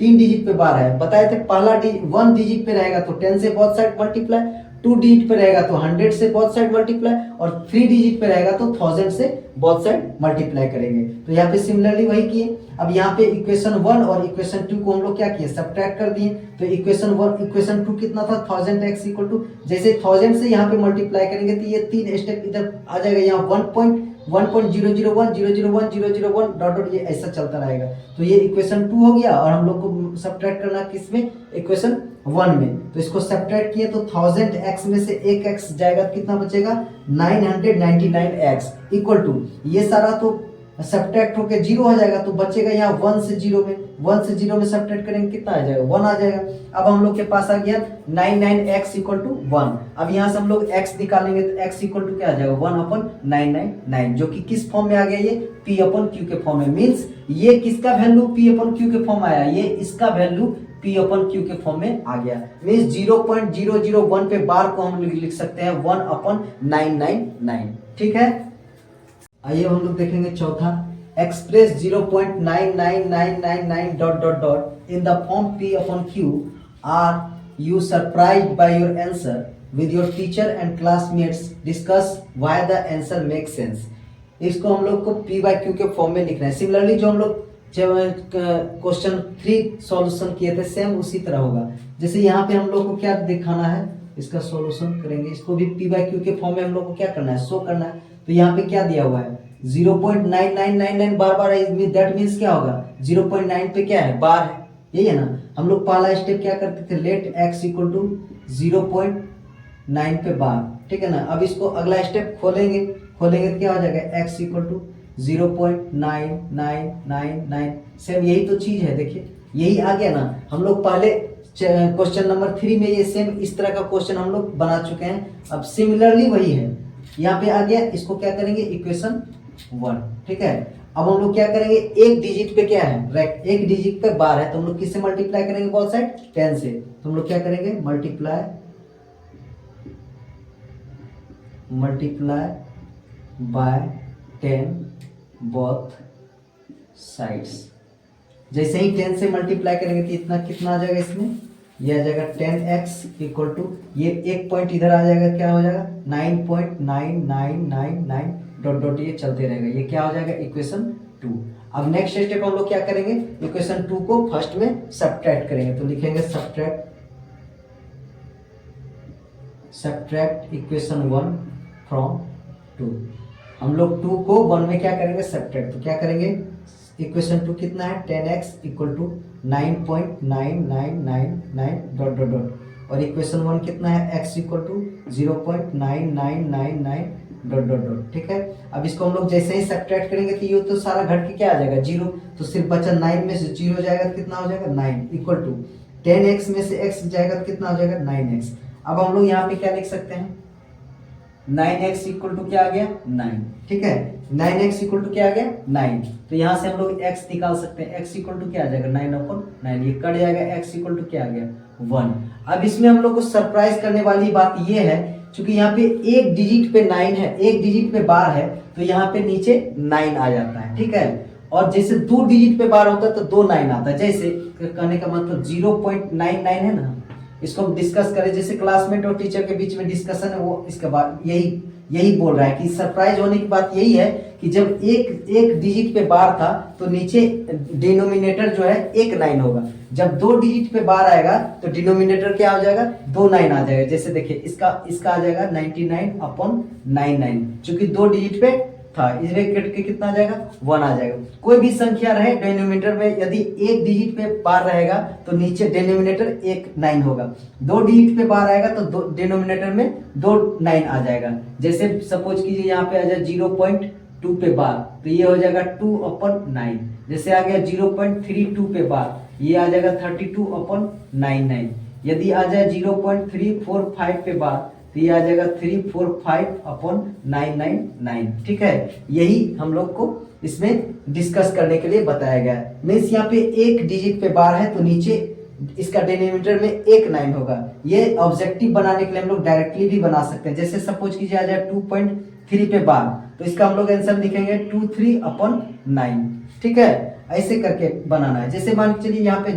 3 डिजिट पे 12 है। बताए थे पहला 1 डिजिट पे रहेगा तो 10 से बोथ साइड मल्टीप्लाई, 2 डिजिट पे रहेगा तो 100 से बोथ साइड मल्टीप्लाई, और 3 डिजिट पे रहेगा तो 1000 से बोथ साइड मल्टीप्लाई करेंगे। तो यहाँ पे सिमिलरली वही किए। अब यहाँ पे इक्वेशन 1 और इक्वेशन 2 को हम लोग क्या किए? सब्ट्रैक्ट कर दिए। तो इक्वेशन 1 इक्वेशन 2 कितना था? 1000x इक्वल टू, जैसे 1000 से यहाँ पे मल्टीप्लाई करेंगे तो ये 3 स्टेप इधर आ जाएगा, यहाँ 1.001 डॉट डॉट, ये ऐसा चलता रहेगा। तो ये इक्वेशन 2 हो गया। और हम लोग को सब्ट्रैक्ट करना किसमें? इक्वेशन 1 में। तो इसको सब्ट्रैक्ट किए तो 1000x में से एक x जाएगा, कितना बचेगा? 999x इक्वल टू, ये सारा तो सब्ट्रैक्ट होकर 0 हो जाएगा, तो बचेगा यहाँ 1 से 0 में। 1 से 0 में सब्ट्रैक्ट करेंगे कितना आ जाएगा? 1 आ जाएगा। अब हम लोग के पास आ गया 99x इक्वल टू 1। अब यहाँ से हम लोग x निकालेंगे तो x इक्वल टू क्या आ जाएगा? 1/999, जो कि किस फॉर्म में आ गया? ये P/Q के फॉर्म में। मीन्स ये किसका वैल्यू P/Q के फॉर्म में आया? ये इसका वैल्यू P/Q के फॉर्म में आ गया। मीन्स 0.001 पे बार को हम लिख सकते हैं 1/999। ठीक है। आइए हम लोग देखेंगे चौथा, express 0.99999 dot dot dot in the form P/Q। Are you surprised by your answer? With your teacher and classmates discuss why the answer make sense. इसको हम लोग को P/Q के फॉर्म में लिखना है। सिमिलरली जो हम लोग क्वेश्चन 3 सॉल्यूशन किए थे, सेम उसी तरह होगा। जैसे यहाँ पे हम लोग को क्या दिखाना है? इसका सॉल्यूशन करेंगे, इसको भी P/Q के फॉर्म में हम लोग को क्या करना है? शो करना है। तो यहाँ पे क्या दिया हुआ है? 0.9999 बार बार है, दैट मीन्स क्या होगा? 0.9 पे क्या है? बार है, यही है ना। हम लोग पहला स्टेप क्या करते थे? लेट x इक्वल टू 0.9 पे बार, ठीक है ना। अब इसको अगला स्टेप खोलेंगे तो क्या हो जाएगा? x equal to 0.9999। सेम यही तो चीज है, देखिए यही आ गया ना। हम लोग पहले क्वेश्चन नंबर 3 में ये सेम इस तरह का क्वेश्चन हम लोग बना चुके हैं। अब सिमिलरली वही है, यहाँ पे आ गया। इसको क्या करेंगे? इक्वेशन 1, ठीक है। अब हम लोग क्या करेंगे? एक डिजिट पे क्या है? एक डिजिट पे बार है, तो हम लोग किससे मल्टीप्लाई करेंगे? बोथ साइड 10 से। तो हम लोग क्या करेंगे? Multiply by 10 both sides. जैसे ही 10 से मल्टीप्लाई करेंगे तो इतना कितना आ जाएगा? इसमें ये आ जाएगा 10x इक्वल टू, ये एक पॉइंट इधर आ जाएगा, क्या हो जाएगा? 9.9999 डॉट डॉट, ये चलते रहेगा। ये क्या हो जाएगा? इक्वेशन 2। अब नेक्स्ट स्टेप हम लोग क्या करेंगे? इक्वेशन 2 को फर्स्ट में सब्ट्रैक्ट करेंगे। तो लिखेंगे सब्ट्रैक्ट इक्वेशन 1 फ्रॉम 2। हम लोग 2 को 1 में क्या करेंगे? सब्ट्रैक्ट। तो क्या करेंगे? इक्वेशन 2 कितना है? 10x equal to 9.9999 dot dot dot, और इक्वेशन 1 कितना है? x equal to 0.9999 dot dot dot, ठीक है। अब इसको हम लोग जैसे ही सब्ट्रैक्ट करेंगे तो ये तो सारा घट के क्या आ जाएगा? 0। तो सिर्फ बचा 9 में से 0 जाएगा तो कितना हो जाएगा? 9 इक्वल टू 10x में से x जाएगा तो कितना हो जाएगा? 9x। अब हम लोग यहाँ पे क्या लिख सकते हैं? 9x इक्वल टू क्या आ गया? 9, ठीक है। 9x इक्वल टू क्या आ गया? 9। तो यहाँ से हम लोग x निकाल सकते हैं। x इक्वल टू क्या आ जाएगा? 9/9, ये कट जाएगा। x इक्वल टू क्या आ गया? 1। अब इसमें हम लोग को सरप्राइज करने वाली बात ये है, क्योंकि यहाँ पे एक डिजिट पे 9 है, एक डिजिट पे बार है, तो यहाँ पे नीचे 9 आ जाता है, ठीक है। और जैसे 2 डिजिट पे बार होता है तो 2 9 आता है। जैसे कहने का मतलब 0.99 है ना, इसको हम डिस्कस करें, जैसे क्लासमेट और टीचर के बीच में डिस्कशन है, वो इसके बाद यही बोल रहा है कि सरप्राइज होने की बात यही है कि जब एक डिजिट पे बार था तो नीचे डिनोमिनेटर जो है 1 9 होगा। जब 2 डिजिट पे बार आएगा तो डिनोमिनेटर क्या हो जाएगा? 2 9 आ जाएगा। जैसे देखिए इसका आ जाएगा 99/99, क्योंकि 2 डिजिट पे था, इसमें कट के कितना आ जाएगा? 1 आ जाएगा। कोई भी संख्या रहे डिनोमिनेटर में, यदि एक डिजिट पे बार रहेगा तो नीचे डिनोमिनेटर 1 9 होगा। 2 डिजिट पे बार आएगा तो डिनोमिनेटर में 2 9 आ जाएगा। जैसे सपोज कीजिए यहाँ पे आ जाए 0.2 पे बार, तो ये हो जाएगा 2/9। जैसे आ गया 0.32 पे बार, ये आ जाएगा 32/99। यदि आ जाए 0.345 पे बार, तो ये आ जाएगा 345/999। ठीक है, यही हम लोग को इसमें डिस्कस करने के लिए बताया गया है। मीन्स यहाँ पे एक डिजिट पे बार है तो नीचे इसका डिनोमिनेटर में एक 9 होगा। ये ऑब्जेक्टिव बनाने के लिए हम लोग डायरेक्टली भी बना सकते हैं। जैसे सपोज कीजिए आ जाए 2.3 पे बार, तो इसका हम लोग आंसर लिखेंगे 23/9। ठीक है, ऐसे करके बनाना है। जैसे मान के चलिए यहाँ पे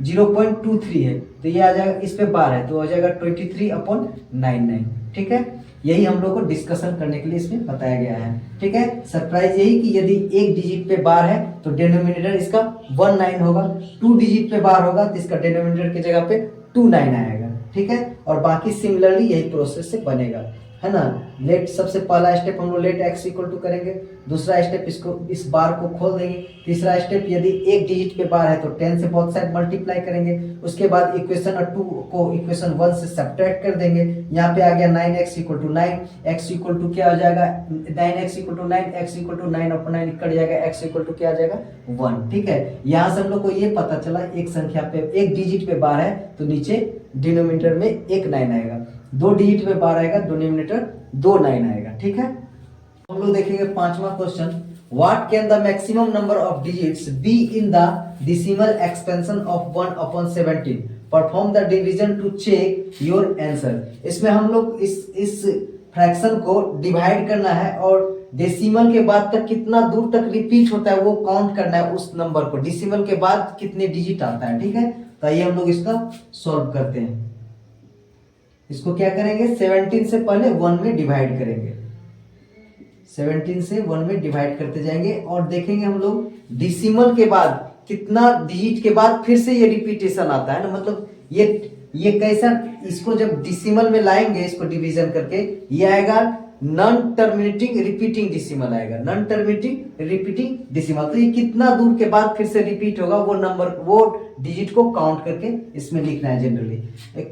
0.23 है तो ये आ जाएगा, इस पे बार है तो हो जाएगा 23/99। ठीक है, यही हम लोग को डिस्कशन करने के लिए इसमें बताया गया है। ठीक है, सरप्राइज यही कि यदि एक डिजिट पे बार है तो डिनोमिनेटर इसका 19 होगा, 2 डिजिट पे बार होगा तो इसका डिनोमिनेटर की जगह पे 29 आएगा। ठीक है, और बाकी सिमिलरली यही प्रोसेस से बनेगा, है ना। लेट सबसे पहला स्टेप हम लोग लेट x इक्वल टू करेंगे, दूसरा स्टेप इसको इस बार को खोल देंगे, तीसरा स्टेप यदि एक डिजिट पे बार है तो 10 से बोथ साइड मल्टीप्लाई करेंगे, उसके बाद इक्वेशन 2 को इक्वेशन 1 से सब्ट्रैक्ट कर देंगे। यहाँ पे आ गया 9x equal to 9, x equal to क्या हो जाएगा 9x equal to 9, x equal to 9/9 cut जाएगा, x इक्वल टू क्या आ जाएगा 1। ठीक है, यहाँ से हम लोग को ये पता चला एक संख्या पे एक डिजिट पे बार है तो नीचे डिनोमिनेटर में एक 9 आएगा, 2 डिजिट पे बार आएगा डिनोमिनेटर 2 9 आएगा। ठीक है, हम लोग देखेंगे पांचवा question, what can the maximum number of digits be in the decimal expansion of 1/17, perform the division to check your answer. इसमें हम लोग इस फ्रैक्शन को डिवाइड करना है और डेसिमल के बाद तक कितना दूर तक रिपीट होता है वो काउंट करना है, उस नंबर को डेसिमल के बाद कितने डिजिट आता है। ठीक है, तो आइए हम लोग इसका सॉल्व करते हैं। इसको क्या करेंगे 17 से पहले 1 में डिवाइड करेंगे, 17 से 1 में डिवाइड करते जाएंगे और देखेंगे हम लोग डेसिमल के बाद कितना डिजिट के बाद फिर से ये रिपीटेशन आता है ना, मतलब ये कैसा, इसको जब डेसिमल में लाएंगे इसको डिवीजन करके ये आएगा नॉन टर्मिनेटिंग रिपीटिंग डेसिमल आएगा, नॉन टर्मिनेटिंग रिपीटिंग डेसिमल। तो ये कितना दूर के बाद फिर से रिपीट होगा वो नंबर वो डिजिट को काउंट करके इसमें लिखना है जनरली।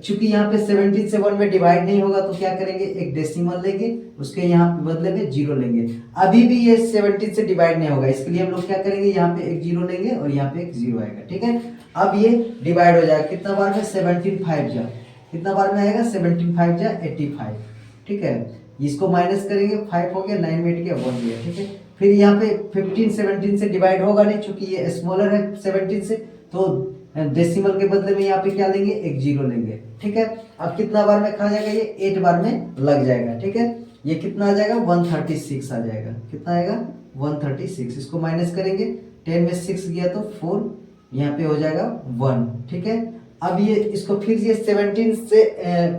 चूंकि यहाँ पे 17 से 1 में डिवाइड नहीं होगा तो क्या करेंगे एक डेसिमल लेंगे, उसके यहाँ पे बदले में 0 लेंगे। अभी भी ये 17 से डिवाइड नहीं होगा, इसके लिए हम लोग क्या करेंगे यहाँ पे एक 0 लेंगे और यहाँ पे एक 0 आएगा। ठीक है, अब ये डिवाइड हो जाएगा कितना बार में 17 5 जा, कितना बार में आएगा 17 5 जा 85। ठीक है, इसको माइनस करेंगे 5 हो गया, 9 में गया 1 गया। ठीक है, फिर यहाँ पे 15 17 से डिवाइड होगा नहीं, चूंकि ये स्मॉलर है 17 से तो डेसिमल के बदले में यहाँ पे क्या लेंगे एक 0 लेंगे। ठीक है, अब कितना बार में खा जाएगा ये 8 बार में लग जाएगा। ठीक है, ये कितना आ जाएगा 136 आ जाएगा, कितना आएगा 136। इसको माइनस करेंगे 10 में 6 गया तो 4, यहाँ पे हो जाएगा 1। ठीक है, अब ये इसको फिर ये 17 से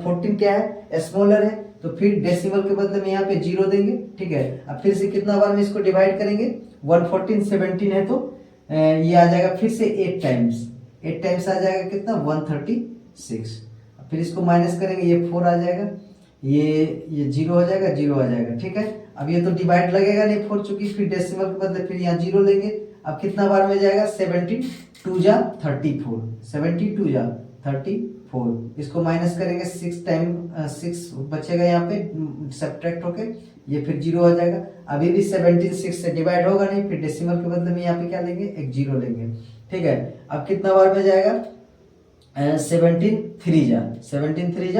14 क्या है स्मॉलर है तो फिर डेसिमल के बदले में यहाँ पे 0 देंगे। ठीक है, अब फिर से कितना बार में इसको डिवाइड करेंगे 114 17 है तो ये आ जाएगा फिर से 8 टाइम्स आ जाएगा कितना 136। फिर इसको माइनस करेंगे ये 4 आ जाएगा, ये 0 हो जाएगा 0 आ जाएगा। ठीक है, अब ये तो डिवाइड लगेगा नहीं 4 चूंकि, फिर डेसिमल के बदले फिर यहाँ 0 लेंगे। अब कितना बार में जाएगा 17 2 जा 34, 72 जा 34। इसको माइनस करेंगे 6 बचेगा यहाँ पे सब्ट्रैक्ट होके, ये फिर 0 हो जाएगा। अभी भी 17 6 से डिवाइड होगा नहीं, फिर डेसिमल के बदले में यहाँ पे क्या लेंगे एक 0 लेंगे। ठीक है, अब कितना बार में जाएगा 17 3 जा 73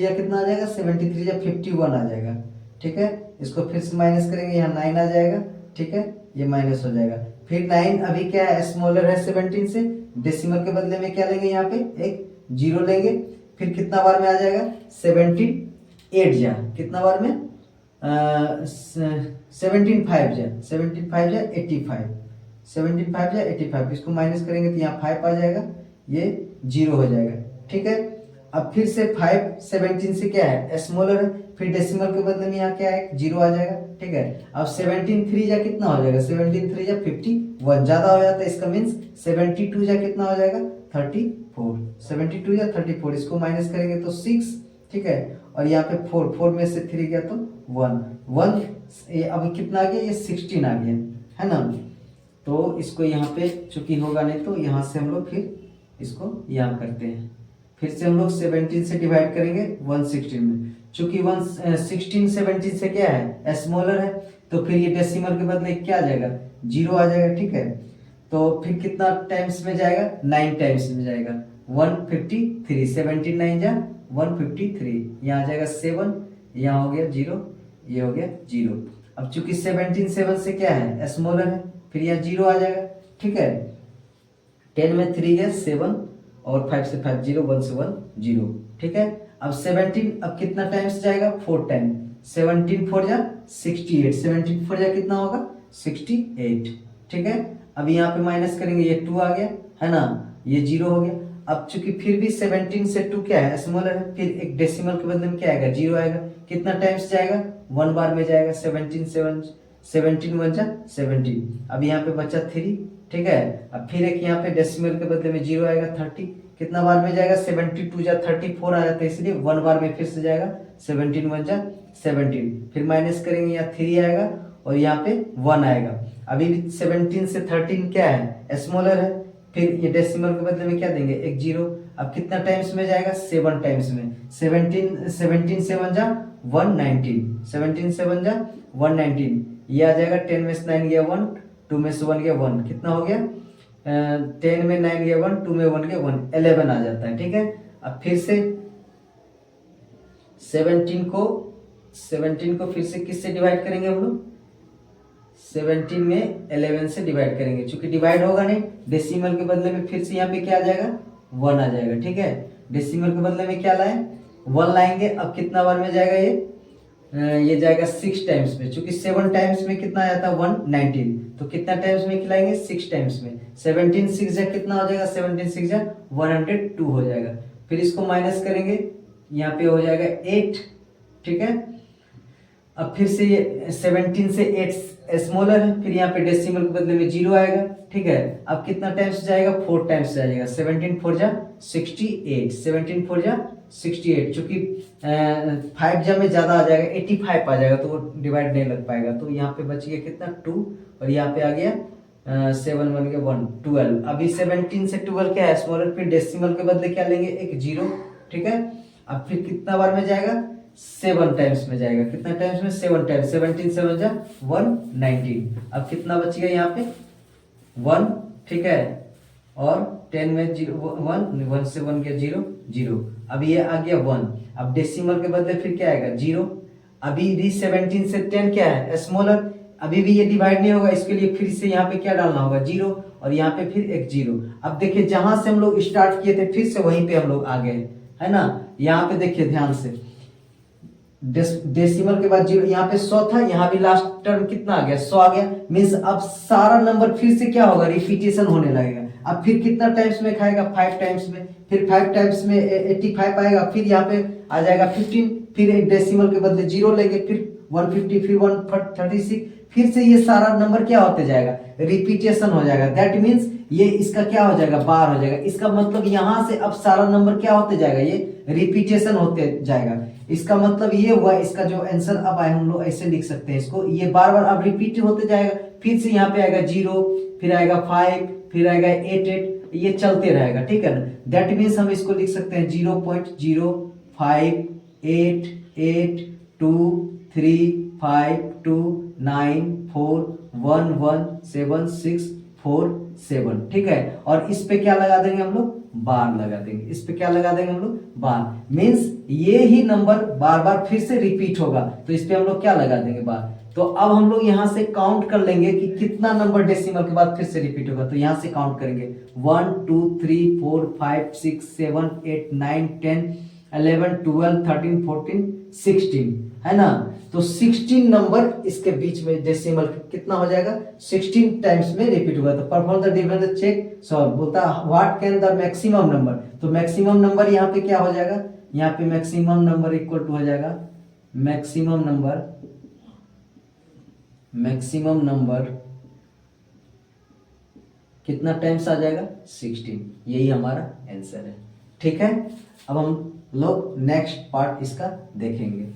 जा कितना आ जाएगा 73 जा 51 आ जाएगा। ठीक है, इसको फिर से माइनस करेंगे यहाँ 9 आ जाएगा। ठीक है, ये माइनस हो जाएगा, फिर 9 अभी क्या है स्मॉलर है 17 से, डेसिमल के बदले में क्या लेंगे यहाँ पे एक 0 लेंगे। फिर कितना बार में आ जाएगा 78 जा, कितना बार में 17 5 जा 85, 17 5 जा 85। इसको माइनस करेंगे तो यहाँ 5 आ जाएगा, ये 0 हो जाएगा। ठीक है, अब फिर से 5 17 से क्या है स्मॉलर है, फिर डेसिमल के बदले में यहाँ क्या है 0 आ जाएगा। ठीक है, अब 17 3 जा कितना हो जाएगा 17 3 जा 51, ज्यादा हो जाता है इसका मीन्स 72 जा कितना हो जाएगा 34, 72 जा 34। इसको माइनस करेंगे तो 6। ठीक है, और यहाँ पे 4 में से 3 गया तो 1 अब कितना आ गया ये 16 आ गया, है ना। तो इसको यहाँ पे चूंकि होगा नहीं तो यहाँ से हम लोग फिर इसको यहाँ करते हैं, फिर से हम लोग 17 से डिवाइड करेंगे 116 में, चूंकि 16 17 से क्या है स्मॉलर है तो फिर ये डेसिमल के बदले क्या आ जाएगा 0 आ जाएगा। ठीक है, तो फिर कितना टाइम्स में जाएगा 9 टाइम्स में जाएगा 153, 17 9 जा 153, यहाँ आ जाएगा 7, यहाँ हो गया 0, ये हो गया 0। अब चूंकि 17 7 से क्या है, स्मॉलर है, फिर यहाँ 0 आ जाएगा, ठीक है। 10 में 3 गया 7, और 5 से 5 0, 1 से 1 0, ठीक है। अब 17 अब कितना टाइम्स जाएगा, 4 टाइम, 17 4 जा 68, 17 4 जा कितना होगा 68, ठीक है। अब यहाँ पे माइनस करेंगे, ये 2 आ गया है ना, ये 0 हो गया। अब चूंकि फिर भी 17 से 2 क्या है, स्मॉलर है, फिर एक डेसिमल के बदले में क्या आएगा, 0 आएगा। कितना टाइम्स जाएगा, 1 बार में जाएगा, 17 1 जा 17। अब यहाँ पे बचा 3, ठीक है। अब फिर एक यहाँ पे डेसिमल के बदले में 0 आएगा, 30, कितना बार में जाएगा, 72 जा 34 आ जाता है, इसलिए 1 बार में फिर से जाएगा, 17 1 जा 17। फिर माइनस करेंगे, यहाँ 3 आएगा और यहाँ पे 1 आएगा। अभी 17 से 13 क्या है, स्मॉलर है, फिर ये डेसिमल के बदले में क्या देंगे, एक 0। अब कितना टाइम्स में जाएगा, 7 टाइम्स में, 17 7 जा 119, 17 7 जा 119, ये आ जाएगा। 10 में से 9 गया 1, 2 में से 1 गया 1, कितना हो गया, 10 में 9 गया 1, 2 में 1 गया 1, 11 आ जाता है, ठीक है। अब फिर से 17 को फिर से किससे डिवाइड करेंगे हम लोग, 17 में 11 से डिवाइड करेंगे, चूंकि डिवाइड होगा नहीं, डेसिमल के बदले में फिर से यहाँ पे क्या आ जाएगा, 1 आ जाएगा, ठीक है। डेसिमल के बदले में क्या लाए, 1 लाएंगे। अब कितना बार में जाएगा ये जाएगा 6 टाइम्स में, चूंकि 7 टाइम्स में कितना आता है 119, तो कितना टाइम्स में खिलाएंगे, 6 टाइम्स में। 17 6 जा कितना हो जाएगा, 17 6 जा 102 हो जाएगा। फिर इसको माइनस करेंगे, यहाँ पे हो जाएगा 8, ठीक है। अब फिर से ये 17 से 8 स्मॉलर है, फिर यहाँ पे डेसिमल के बदले में 0 आएगा, ठीक है। अब कितना टाइम्स जाएगा, 4 टाइम्स जाएगा, 17 4 जा 68, 17 4 जा 68, चूंकि 5 जा में ज्यादा आ जाएगा, 85 आ जाएगा, तो वो डिवाइड नहीं लग पाएगा, तो यहाँ पे बच गया कितना 2, और यहाँ पे आ गया 7 बन गया 1 12। अभी 17 से 12 क्या है, स्मॉलर, फिर डेसिमल के बदले क्या लेंगे, एक 0, ठीक है। अब फिर कितना बार में जाएगा, 7 टाइम्स में जाएगा, कितना टाइम्स में, 7 टाइम्स, 17 7 जा 119। अब कितना बच गया यहाँ पे 1, ठीक है, और 10 में 1 से 1 गया 0 0। अब ये आ गया 1। अब डेसिमल के बदले फिर क्या आएगा 0। अभी भी 17 से 10 क्या है, स्मॉलर, अभी भी ये डिवाइड नहीं होगा, इसके लिए फिर से यहाँ पे क्या डालना होगा, 0, और यहाँ पे फिर एक 0। अब देखिए जहां से हम लोग स्टार्ट किए थे, फिर से वहीं पे हम लोग आ गए, है ना। यहाँ पे देखिए ध्यान से, डेसिमल के बाद 0, यहाँ पे 100 था, यहाँ भी लास्ट टर्म कितना आ गया, 100 आ गया। मीन्स अब सारा नंबर फिर से क्या होगा, रिपीटेशन होने लगेगा। अब फिर कितना टाइम्स में खाएगा, 5 टाइम्स में, फिर 5 टाइम्स में 85 आएगा, फिर यहाँ पे आ जाएगा 15, फिर एक डेसिमल के बदले 0 लेंगे, फिर 150, फिर 136, फिर से ये सारा नंबर क्या होते जाएगा, रिपीटेशन हो जाएगा। दैट मीन्स ये इसका क्या हो जाएगा, बार हो जाएगा। इसका मतलब यहाँ से अब सारा नंबर क्या होते जाएगा, ये रिपीटेशन होते जाएगा। इसका मतलब ये हुआ, इसका जो आंसर अब आए हम लोग ऐसे लिख सकते हैं इसको, ये बार बार अब रिपीट होते जाएगा। फिर से यहाँ पे आएगा 0, फिर आएगा 5, फिर आएगा 8 8, ये चलते रहेगा, ठीक है ना। दैट मीन्स हम इसको लिख सकते हैं 0.058823294117647, ठीक है। और इस पे क्या लगा देंगे हम लोग, बार लगा देंगे। इस पे क्या लगा देंगे हम लोग, बार। मीन्स ये ही नंबर बार बार फिर से रिपीट होगा, तो इस पे हम लोग क्या लगा देंगे, बार। तो अब हम लोग यहाँ से काउंट कर लेंगे कि कितना नंबर डेसिमल के बाद फिर से रिपीट होगा। तो यहाँ से काउंट करेंगे 1 2 3 4 5 6 7 8 9 10 11 12 13 14 16, है ना। तो 16 नंबर इसके बीच में डेसिमल कितना हो जाएगा, 16 टाइम्स में रिपीट होगा। तो perform the difference check solve, बोलता what can the maximum number. तो मैक्सिमम नंबर यहाँ पे क्या हो जाएगा, यहाँ पे मैक्सिमम नंबर इक्वल टू हो जाएगा, मैक्सिमम नंबर कितना टाइम्स आ जाएगा, 16। यही हमारा आंसर है, ठीक है। अब हम लोग नेक्स्ट पार्ट इसका देखेंगे।